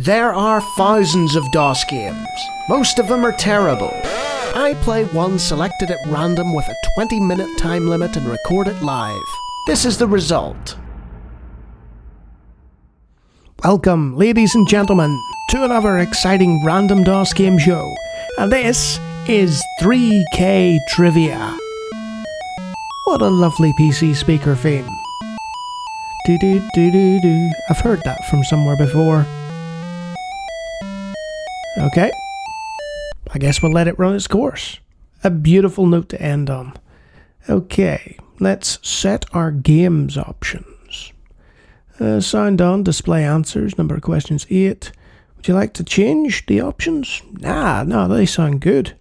There are thousands of DOS games. Most of them are terrible. I play one selected at random with a 20-minute time limit and record it live. This is the result. Welcome, ladies and gentlemen, to another exciting random DOS game show. And this is 3K Trivia. What a lovely PC speaker theme. Do-do-do-do-do. I've heard that from somewhere before. Okay. I guess we'll let it run its course. A beautiful note to end on. Okay, let's set our games options. Sound on, display answers, number of questions 8. Would you like to change the options? No, they sound good.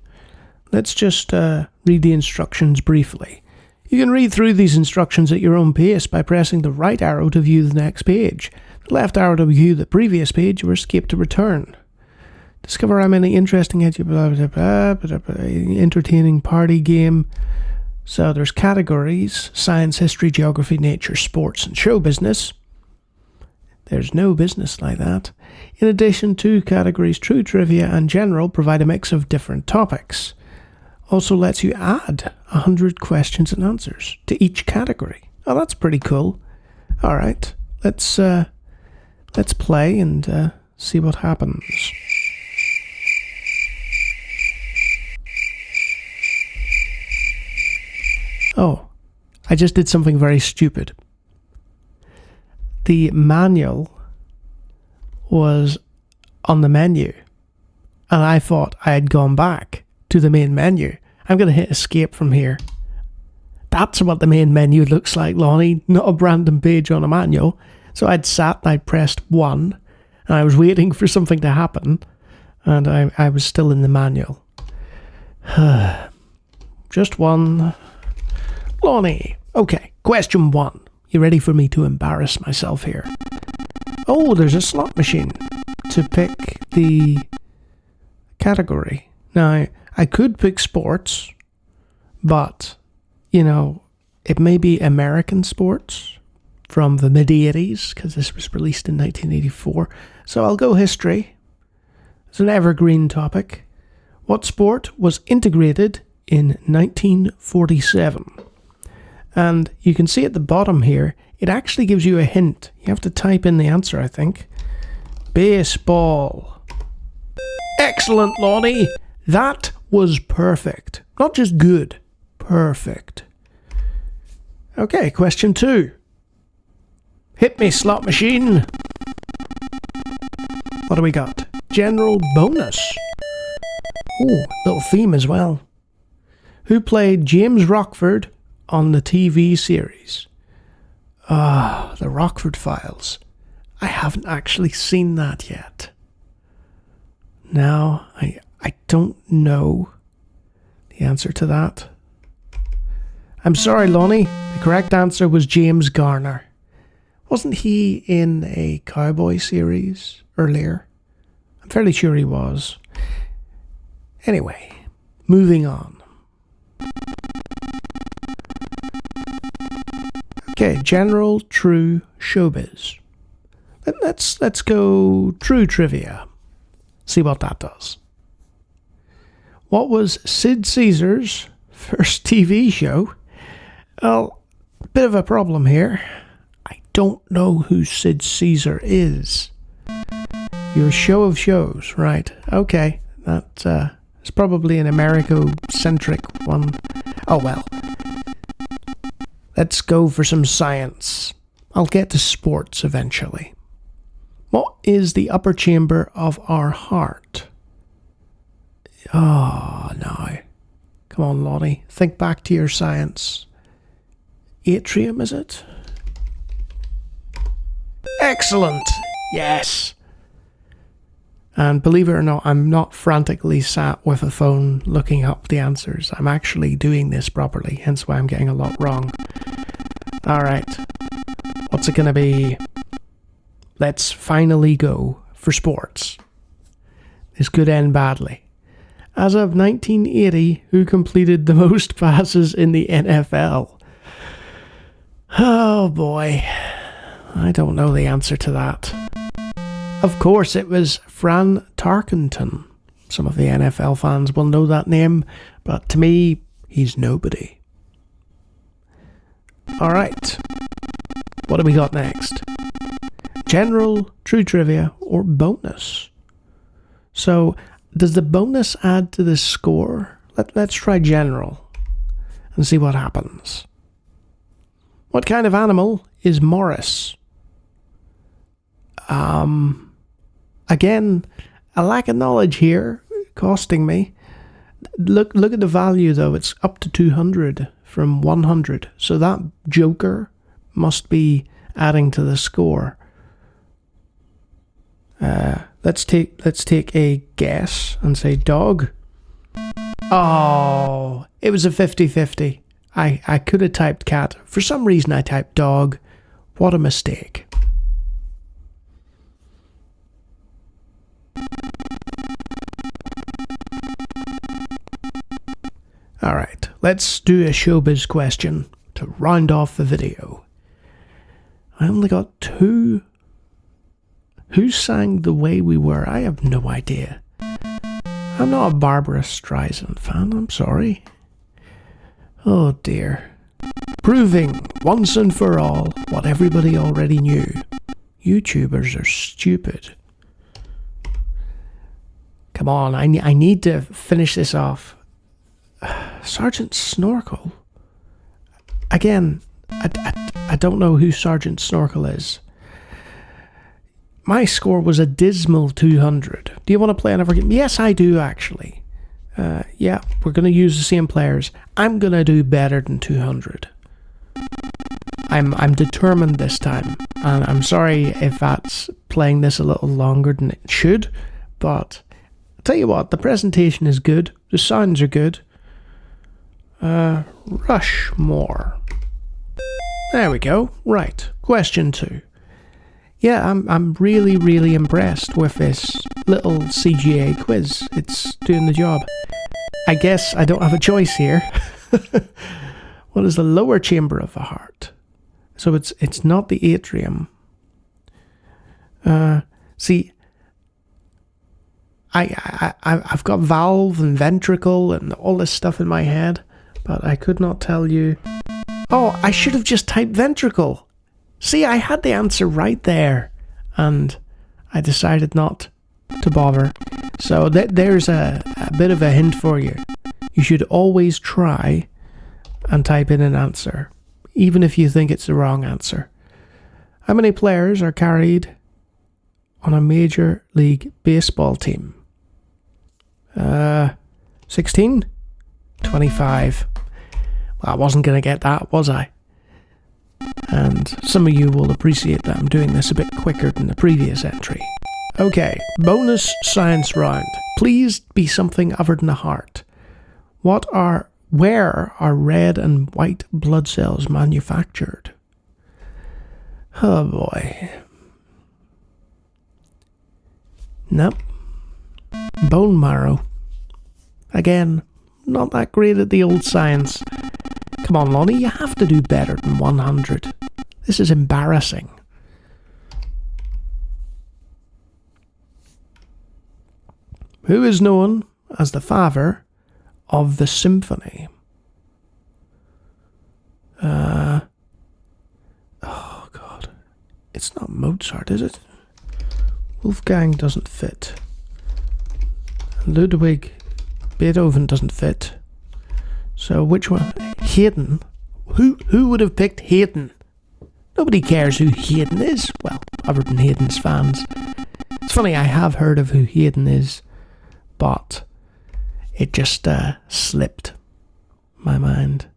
Let's just read the instructions briefly. You can read through these instructions at your own pace by pressing the right arrow to view the next page, the left arrow to view the previous page, or escape to return. Discover how many interesting, entertaining party game. So there's categories: science, history, geography, nature, sports, and show business. There's no business like that. In addition, 2 categories, true trivia and general, provide a mix of different topics. Also lets you add 100 questions and answers to each category. Oh, that's pretty cool. All right, let's play and see what happens. Oh, I just did something very stupid. The manual was on the menu, and I thought I had gone back to the main menu. I'm going to hit escape from here. That's what the main menu looks like, Lawnie, not a random page on a manual. So I'd sat and I'd pressed 1, and I was waiting for something to happen, and I was still in the manual. Just one. Lawnie. Okay, question 1. You ready for me to embarrass myself here? Oh, there's a slot machine to pick the category. Now, I could pick sports, but, it may be American sports from the mid-80s, because this was released in 1984. So I'll go history. It's an evergreen topic. What sport was integrated in 1947? And you can see at the bottom here, it actually gives you a hint. You have to type in the answer, I think. Baseball. Excellent, Lawnie. That was perfect. Not just good, perfect. Okay, question 2. Hit me, slot machine. What do we got? General bonus. Ooh, little theme as well. Who played James Rockford on the TV series? The Rockford Files. I haven't actually seen that yet. Now, I don't know the answer to that. I'm sorry, Lawnie. The correct answer was James Garner. Wasn't he in a cowboy series earlier? I'm fairly sure he was. Anyway, moving on. Okay, general, true, showbiz. Let's go true trivia. See what that does. What was Sid Caesar's first TV show? Well, a bit of a problem here. I don't know who Sid Caesar is. Your show of shows, right? Okay, that is probably an Americo-centric one. Oh well. Let's go for some science. I'll get to sports eventually. What is the upper chamber of our heart? Oh, no. Come on, Lawnie. Think back to your science. Atrium, is it? Excellent. Yes. And believe it or not, I'm not frantically sat with a phone looking up the answers. I'm actually doing this properly, hence why I'm getting a lot wrong. Alright. What's it going to be? Let's finally go for sports. This could end badly. As of 1980, who completed the most passes in the NFL? Oh boy. I don't know the answer to that. Of course, it was Fran Tarkenton. Some of the NFL fans will know that name, but to me, he's nobody. Alright, what do we got next? General, true trivia, or bonus? So, does the bonus add to the score? Let's try general and see what happens. What kind of animal is Morris? Again, a lack of knowledge here, costing me. Look at the value though, it's up to 200 from 100. So that joker must be adding to the score. Let's take a guess and say dog. Oh, it was a 50-50. I could have typed cat. For some reason I typed dog. What a mistake. Alright, let's do a showbiz question to round off the video. I only got 2. Who sang The Way We Were? I have no idea. I'm not a Barbara Streisand fan, I'm sorry. Oh dear. Proving once and for all what everybody already knew. YouTubers are stupid. Come on, I need to finish this off. Sergeant Snorkel? Again, I don't know who Sergeant Snorkel is. My score was a dismal 200. Do you want to play another game? Yes, I do actually. Yeah, we're going to use the same players. I'm going to do better than 200. I'm determined this time. And I'm sorry if that's playing this a little longer than it should. But I'll tell you what, the presentation is good. The sounds are good. Rushmore. There we go. Right. Question 2. Yeah, I'm really, really impressed with this little CGA quiz. It's doing the job. I guess I don't have a choice here. What is the lower chamber of the heart? So it's not the atrium. See, I've got valve and ventricle and all this stuff in my head, but I could not tell you. Oh, I should have just typed ventricle. See, I had the answer right there, and I decided not to bother. So there's a bit of a hint for you. You should always try and type in an answer, even if you think it's the wrong answer. How many players are carried on a Major League Baseball team? 16? 25. Well, I wasn't going to get that, was I? And some of you will appreciate that I'm doing this a bit quicker than the previous entry. Okay, bonus science round. Please be something other than the heart. Where are red and white blood cells manufactured? Oh boy. Nope. Bone marrow. Again, not that great at the old science. Come on, Lawnie, you have to do better than 100. This is embarrassing. Who is known as the father of the symphony? Oh, God. It's not Mozart, is it? Wolfgang doesn't fit. Ludwig Beethoven doesn't fit. So which one? Haydn? Who would have picked Haydn? Nobody cares who Haydn is. Well, other than Haydn's fans. It's funny, I have heard of who Haydn is, but it just slipped my mind.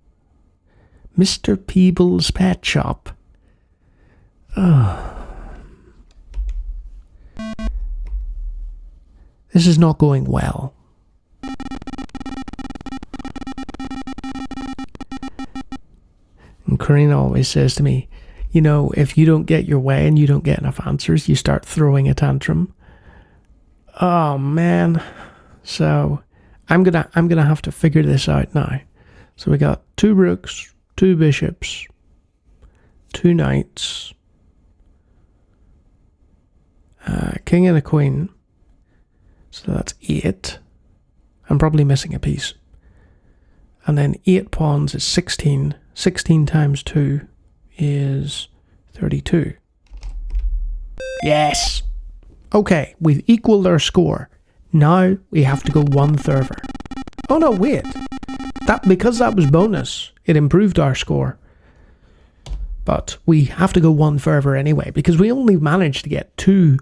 Mr. Peebles' Pet Shop. Oh. This is not going well. And Karina always says to me, you know, if you don't get your way and you don't get enough answers, you start throwing a tantrum. Oh man. So I'm gonna have to figure this out now. So we got 2 rooks, 2 bishops, 2 knights, King and a queen. So that's 8. I'm probably missing a piece. And then 8 pawns is 16. 16 times 2 is 32. Yes! Okay, we've equalled our score. Now we have to go one further. Oh no, wait. Because that was bonus, it improved our score. But we have to go one further anyway, because we only managed to get 2.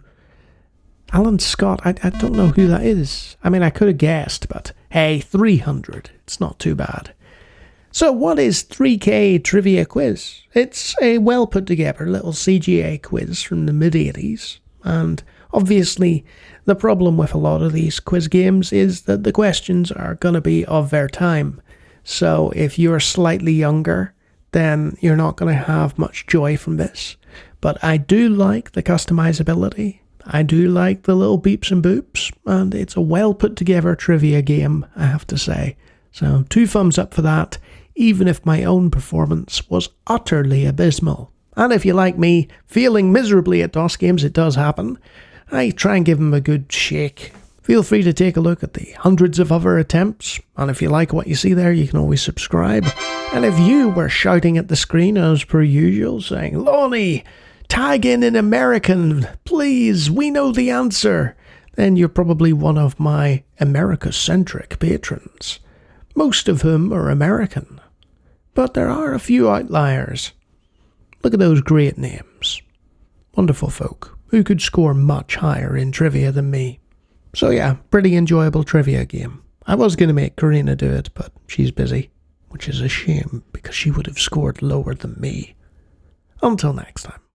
Alan Scott, I don't know who that is. I mean, I could have guessed, but hey, 300. It's not too bad. So what is 3K Trivia Quiz? It's a well put together little CGA quiz from the mid-80s. And obviously, the problem with a lot of these quiz games is that the questions are going to be of their time. So if you're slightly younger, then you're not going to have much joy from this. But I do like the customizability. I do like the little beeps and boops. And it's a well put together trivia game, I have to say. So 2 thumbs up for that, even if my own performance was utterly abysmal. And if you like me, failing miserably at DOS games, it does happen, I try and give them a good shake. Feel free to take a look at the hundreds of other attempts, and if you like what you see there, you can always subscribe. And if you were shouting at the screen as per usual, saying, Lawnie, tag in American, please, we know the answer, then you're probably one of my America-centric patrons, most of whom are American. But there are a few outliers. Look at those great names. Wonderful folk who could score much higher in trivia than me. So yeah, pretty enjoyable trivia game. I was going to make Karina do it, but she's busy, which is a shame because she would have scored lower than me. Until next time.